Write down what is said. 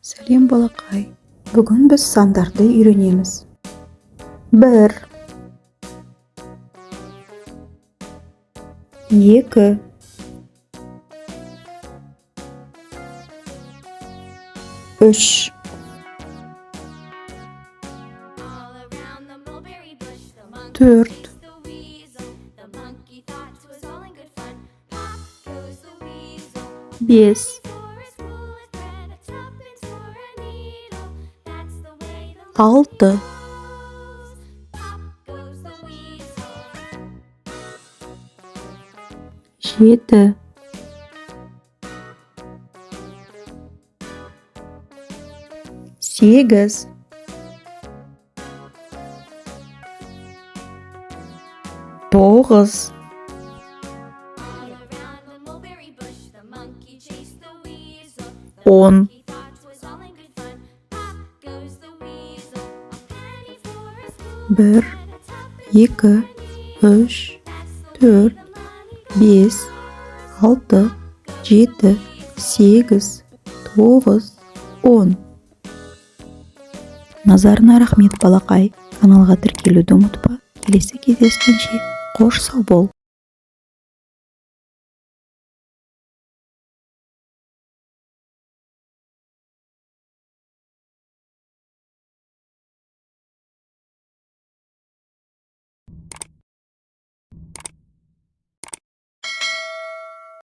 Сәлем балақай. Бүгін біз сандарды үйренеміз. 1 2 3 4 5 6 7 8 9 10 1 2 3 4 5 6 7 8 9 10 Назарына рахмет балақай. Каналға тіркелуді ұмытпа. Келесі кездескенше қош сау бол.